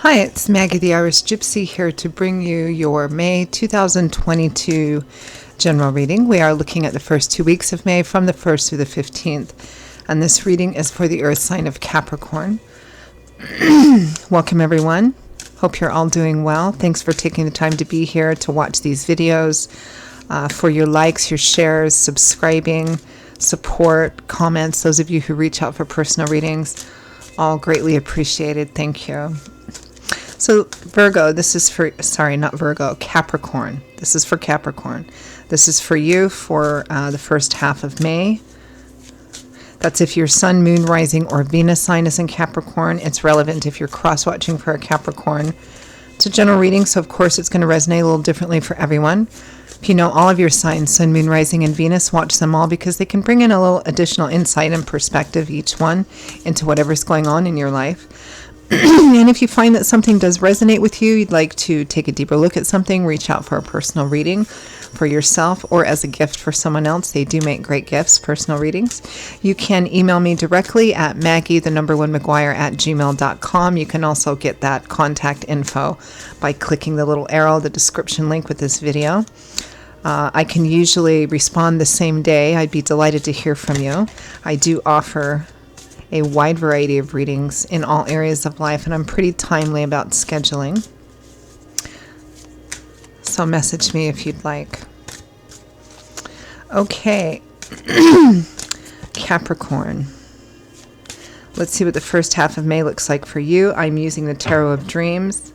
Hi, it's Maggie the Irish Gypsy here to bring you your May 2022 general reading. We are looking at the first 2 weeks of May from the 1st through the 15th, and this reading is for the earth sign of Capricorn. Welcome everyone. Hope you're all doing well. Thanks for taking the time to be here to watch these videos, for your likes, your shares, subscribing, support, comments, those of you who reach out for personal readings, all greatly appreciated. Thank you. So Virgo, this is for, not Virgo, Capricorn. This is for Capricorn. This is for you for the first half of May. That's if your sun, moon, rising, or Venus sign is in Capricorn. It's relevant if you're cross-watching for a Capricorn. It's a general reading, so of course it's going to resonate a little differently for everyone. If you know all of your signs, sun, moon, rising, and Venus, watch them all because they can bring in a little additional insight and perspective, each one, into whatever's going on in your life. And if you find that something does resonate with you, you'd like to take a deeper look at something, reach out for a personal reading for yourself or as a gift for someone else. They do make great gifts, personal readings. You can email me directly at maggie1mcguire@gmail.com. You can also get that contact info by clicking the little arrow, the description link with this video. I can usually respond the same day. I'd be delighted to hear from you. I do offer a wide variety of readings in all areas of life, and I'm pretty timely about scheduling. So message me if you'd like. Okay, Capricorn. Let's see what the first half of May looks like for you. I'm using the Tarot of Dreams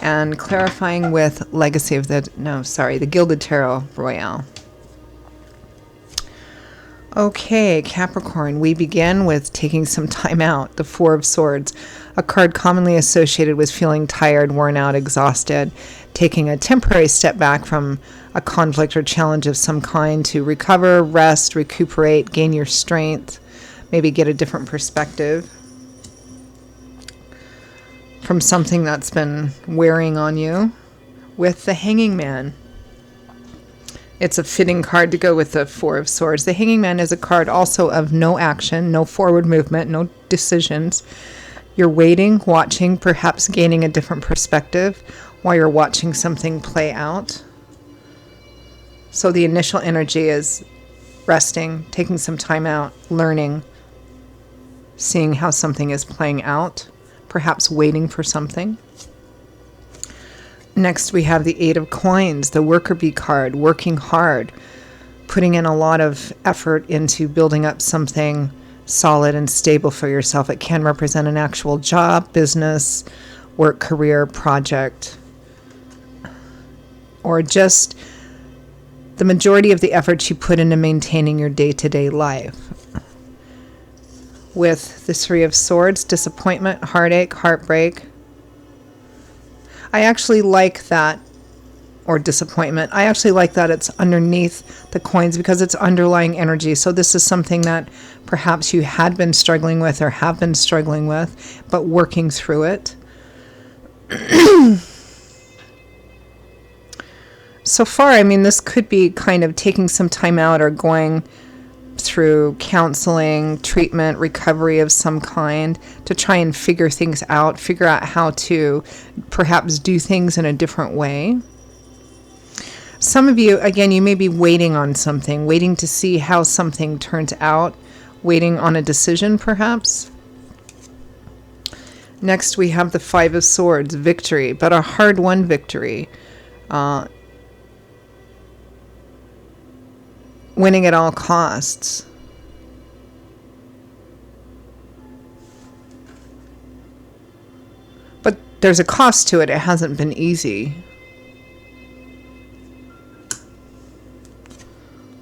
and clarifying with Legacy of the, the Gilded Tarot Royale. Okay, Capricorn, we begin with taking some time out, the Four of Swords, a card commonly associated with feeling tired, worn out, exhausted, taking a temporary step back from a conflict or challenge of some kind to recover, rest, recuperate, gain your strength, maybe get a different perspective from something that's been wearing on you. With the Hanging Man, it's a fitting card to go with the Four of Swords. The Hanging Man is a card also of no action, no forward movement, no decisions. You're waiting, watching, perhaps gaining a different perspective while you're watching something play out. So the initial energy is resting, taking some time out, learning, seeing how something is playing out, perhaps waiting for something. Next, we have the Eight of Coins, the Worker Bee card, working hard, putting in a lot of effort into building up something solid and stable for yourself. It can represent an actual job, business, work, career, project, or just the majority of the effort you put into maintaining your day-to-day life. With the Three of Swords, disappointment, heartache, heartbreak. I actually like that, or disappointment. I actually like that it's underneath the coins because it's underlying energy. So this is something that perhaps you had been struggling with or have been struggling with, but working through it. So far, I mean, this could be kind of taking some time out or going through counseling, treatment, recovery of some kind to try and figure things out, figure out how to perhaps do things in a different way. Some of you, again, you may be waiting on something, waiting to see how something turns out, waiting on a decision perhaps. Next, we have the Five of Swords, victory, but a hard-won victory. Winning at all costs. But there's a cost to it. It hasn't been easy.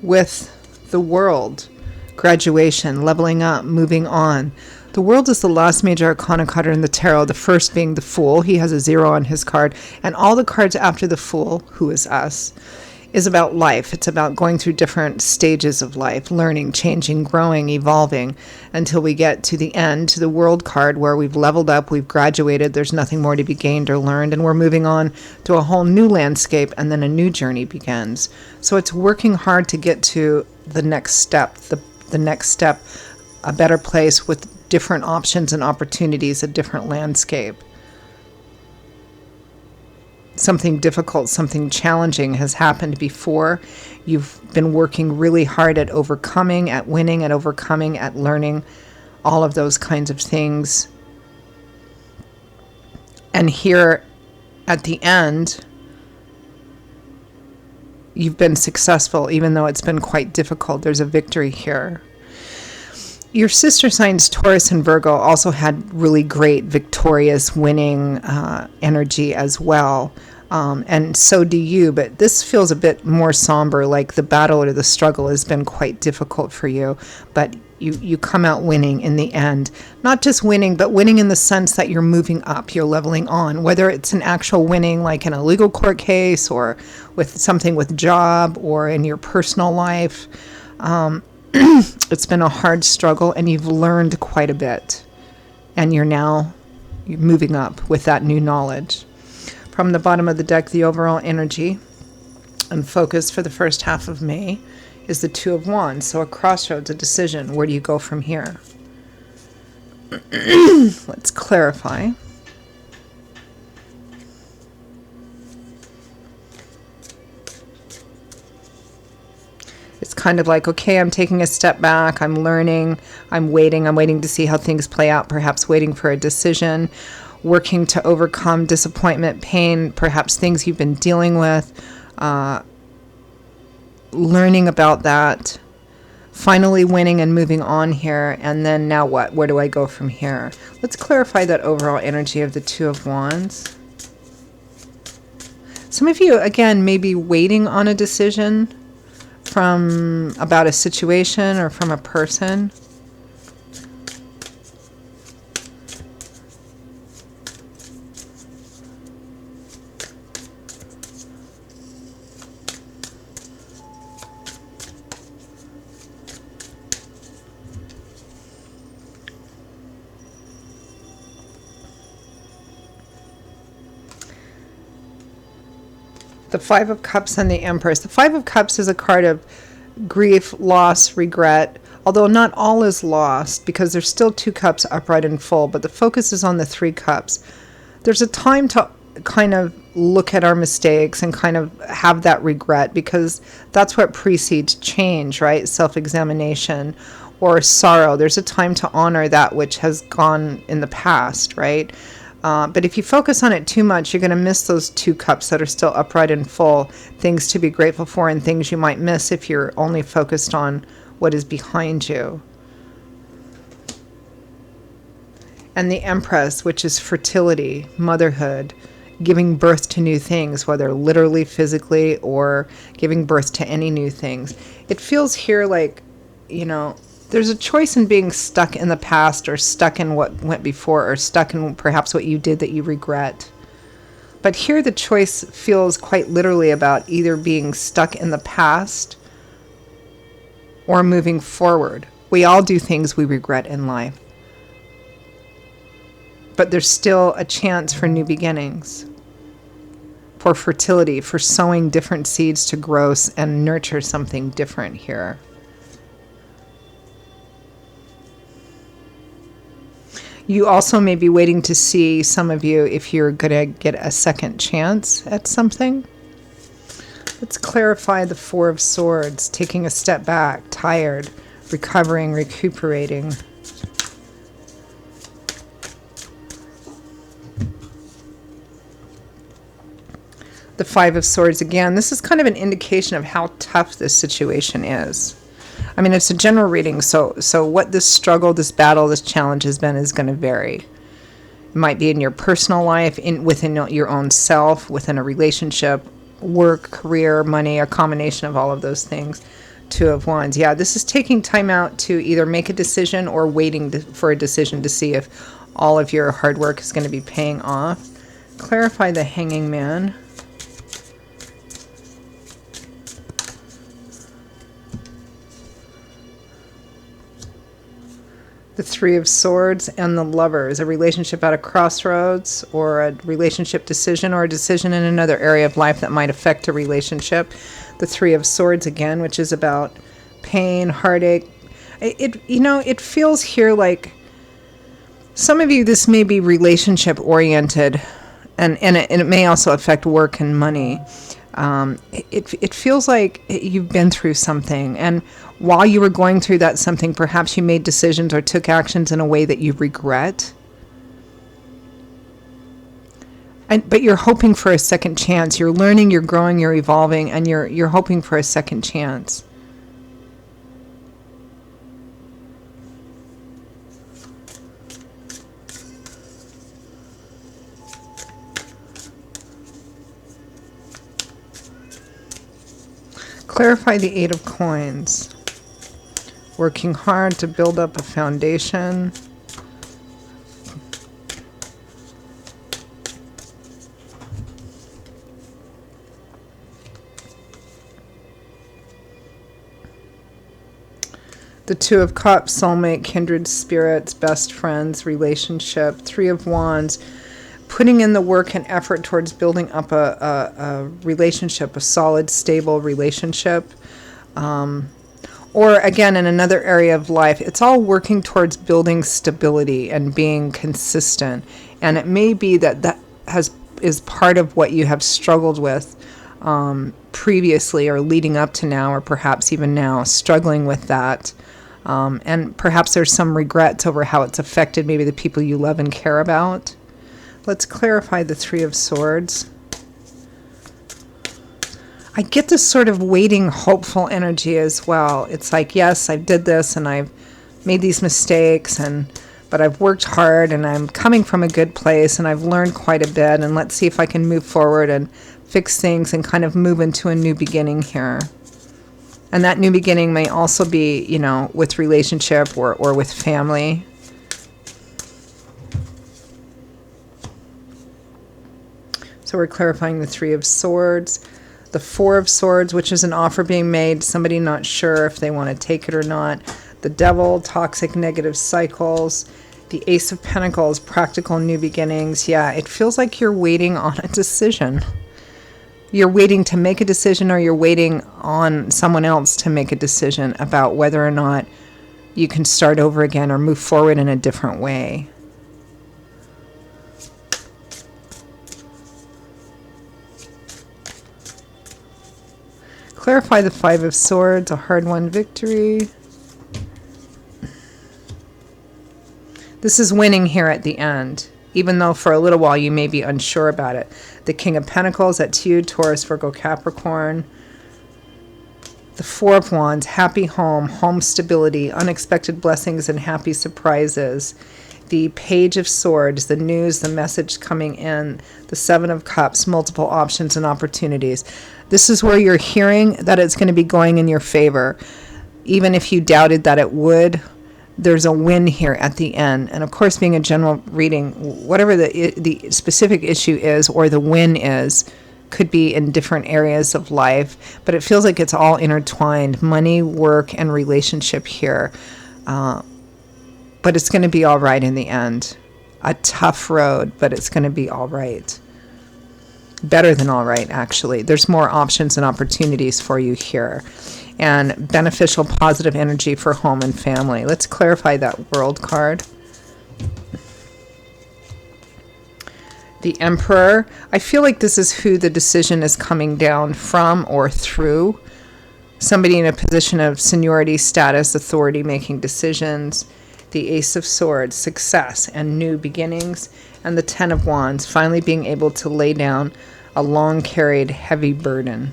With the World, graduation, leveling up, moving on. The World is the last major arcana card in the tarot, the first being the Fool. He has a 0 on his card. And all the cards after the Fool, who is us, is about life. It's about going through different stages of life, learning, changing, growing, evolving, until we get to the end, to the World card, where we've leveled up, we've graduated, there's nothing more to be gained or learned, and we're moving on to a whole new landscape, and then a new journey begins. So it's working hard to get to the next step, the next step, a better place with different options and opportunities, a different landscape. Something difficult, something challenging has happened before. You've been working really hard at overcoming, at winning, at overcoming, at learning, all of those kinds of things. And here at the end, you've been successful, even though it's been quite difficult. There's a victory here. Your sister signs, Taurus and Virgo, also had really great, victorious, winning energy as well. And so do you, but this feels a bit more somber, like the battle or the struggle has been quite difficult for you, but you come out winning in the end. Not just winning, but winning in the sense that you're moving up, you're leveling on, whether it's an actual winning like in a legal court case or with something with job or in your personal life. It's been a hard struggle and you've learned quite a bit, and you're moving up with that new knowledge. From the bottom of the deck, the overall energy and focus for the first half of May is the Two of Wands. So a crossroads, a decision. Where do you go from here? Let's clarify. It's kind of like, okay, I'm taking a step back. I'm learning. I'm waiting to see how things play out, perhaps waiting for a decision. Working to overcome disappointment, pain, perhaps things you've been dealing with, learning about that, finally winning and moving on here, and then now what? Where do I go from here? Let's clarify that overall energy of the Two of Wands. Some of you, again, may be waiting on a decision about a situation or from a person. The Five of Cups and the Empress. The Five of Cups is a card of grief, loss, regret, although not all is lost because there's still two cups upright and full, but the focus is on the three cups. There's a time to kind of look at our mistakes and kind of have that regret, because that's what precedes change, right? Self-examination or sorrow. There's a time to honor that which has gone in the past, right? But if you focus on it too much, you're going to miss those two cups that are still upright and full, things to be grateful for and things you might miss if you're only focused on what is behind you. And the Empress, which is fertility, motherhood, giving birth to new things, whether literally, physically, or giving birth to any new things. It feels here like, there's a choice in being stuck in the past or stuck in what went before or stuck in perhaps what you did that you regret. But here the choice feels quite literally about either being stuck in the past or moving forward. We all do things we regret in life. But there's still a chance for new beginnings, for fertility, for sowing different seeds to grow and nurture something different here. You also may be waiting to see, some of you, if you're going to get a second chance at something. Let's clarify the Four of Swords, taking a step back, tired, recovering, recuperating. The Five of Swords again. This is kind of an indication of how tough this situation is. I mean, it's a general reading, so what this struggle, this battle, this challenge has been is going to vary. It might be in your personal life, within your own self, within a relationship, work, career, money, a combination of all of those things. Two of Wands. Yeah, this is taking time out to either make a decision or waiting for a decision to see if all of your hard work is going to be paying off. Clarify the Hanging Man. The Three of Swords and the Lovers, a relationship at a crossroads or a relationship decision or a decision in another area of life that might affect a relationship. The Three of Swords again, which is about pain, heartache. It feels here like Some of you, this may be relationship oriented, and it may also affect work and money. It feels like you've been through something, and while you were going through that something, perhaps you made decisions or took actions in a way that you regret. But you're hoping for a second chance. You're learning, you're growing, you're evolving, and you're hoping for a second chance. Clarify the Eight of Coins. Working hard to build up a foundation. The Two of Cups, soulmate, kindred spirits, best friends, relationship. Three of Wands, putting in the work and effort towards building up a relationship, a solid, stable relationship. Or again, in another area of life, it's all working towards building stability and being consistent. And it may be that is part of what you have struggled with previously or leading up to now, or perhaps even now, struggling with that. And perhaps there's some regrets over how it's affected maybe the people you love and care about. Let's clarify the Three of Swords. I get this sort of waiting, hopeful energy as well. It's like, yes, I did this and I've made these mistakes, but I've worked hard and I'm coming from a good place and I've learned quite a bit, and let's see if I can move forward and fix things and kind of move into a new beginning here. And that new beginning may also be, with relationship or with family. So we're clarifying the Three of Swords. The Four of Swords, which is an offer being made, somebody not sure if they want to take it or not. The Devil, toxic negative cycles. The Ace of Pentacles, practical new beginnings. Yeah, it feels like you're waiting on a decision. You're waiting to make a decision, or you're waiting on someone else to make a decision about whether or not you can start over again or move forward in a different way. Clarify the Five of Swords, a hard-won victory. This is winning here at the end, even though for a little while you may be unsure about it. The King of Pentacles, that's you, Taurus, Virgo, Capricorn. The Four of Wands, happy home stability, unexpected blessings and happy surprises. The Page of Swords, the news, the message coming in. The Seven of Cups, multiple options and opportunities. This is where you're hearing that it's going to be going in your favor. Even if you doubted that it would, there's a win here at the end. And of course, being a general reading, whatever the specific issue is or the win is, could be in different areas of life, but it feels like it's all intertwined. Money, work, and relationship here. But it's going to be all right in the end. A tough road, but it's going to be all right. Better than all right, actually. There's more options and opportunities for you here. And beneficial, positive energy for home and family. Let's clarify that World card. The Emperor. I feel like this is who the decision is coming down from or through. Somebody in a position of seniority, status, authority, making decisions. The Ace of Swords, success and new beginnings. And the Ten of Wands, finally being able to lay down a long-carried, heavy burden.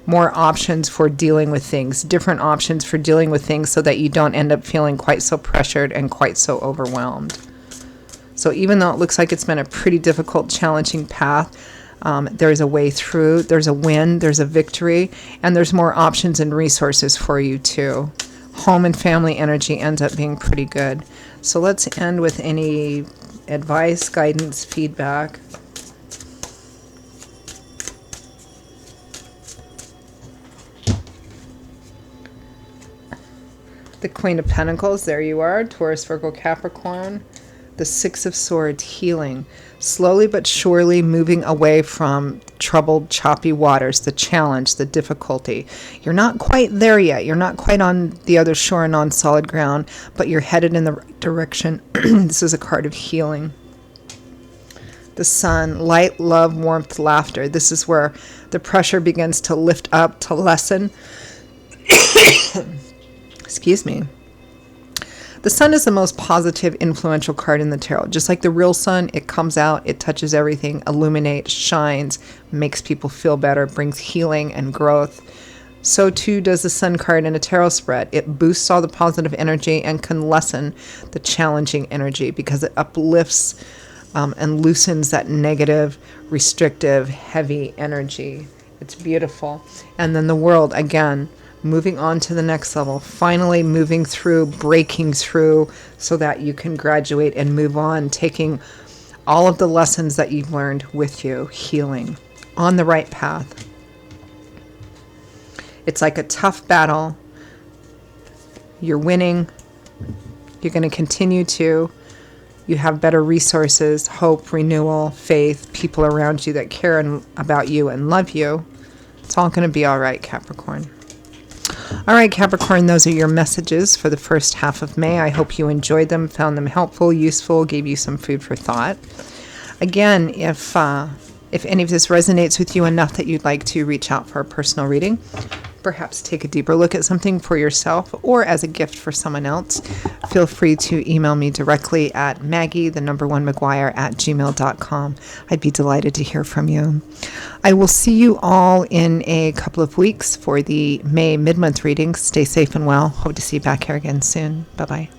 More options for dealing with things, different options for dealing with things so that you don't end up feeling quite so pressured and quite so overwhelmed. So even though it looks like it's been a pretty difficult, challenging path, there's a way through, there's a win, there's a victory, and there's more options and resources for you too. Home and family energy ends up being pretty good. So let's end with any advice, guidance, feedback. The Queen of Pentacles, there you are, Taurus, Virgo, Capricorn. The Six of Swords, healing. Slowly but surely moving away from troubled, choppy waters, the challenge, the difficulty. You're not quite there yet. You're not quite on the other shore and on solid ground, but you're headed in the right direction. This is a card of healing. The Sun, light, love, warmth, laughter. This is where the pressure begins to lift up, to lessen. Excuse me. The Sun is the most positive, influential card in the tarot. Just like the real sun, it comes out, it touches everything, illuminates, shines, makes people feel better, brings healing and growth. So too does the Sun card in a tarot spread. It boosts all the positive energy and can lessen the challenging energy because it uplifts and loosens that negative, restrictive, heavy energy. It's beautiful. And then the World, again, moving on to the next level, finally moving through, breaking through so that you can graduate and move on, taking all of the lessons that you've learned with you, healing, on the right path. It's like a tough battle. You're winning. You're going to continue to. You have better resources, hope, renewal, faith, people around you that care about you and love you. It's all going to be all right, Capricorn. All right, Capricorn, those are your messages for the first half of May. I hope you enjoyed them, found them helpful, useful, gave you some food for thought. Again, if any of this resonates with you enough that you'd like to reach out for a personal reading, perhaps take a deeper look at something for yourself or as a gift for someone else, feel free to email me directly at maggie1mcguire@gmail.com. I'd be delighted to hear from you. I will see you all in a couple of weeks for the May mid-month readings. Stay safe and well. Hope to see you back here again soon. Bye-bye.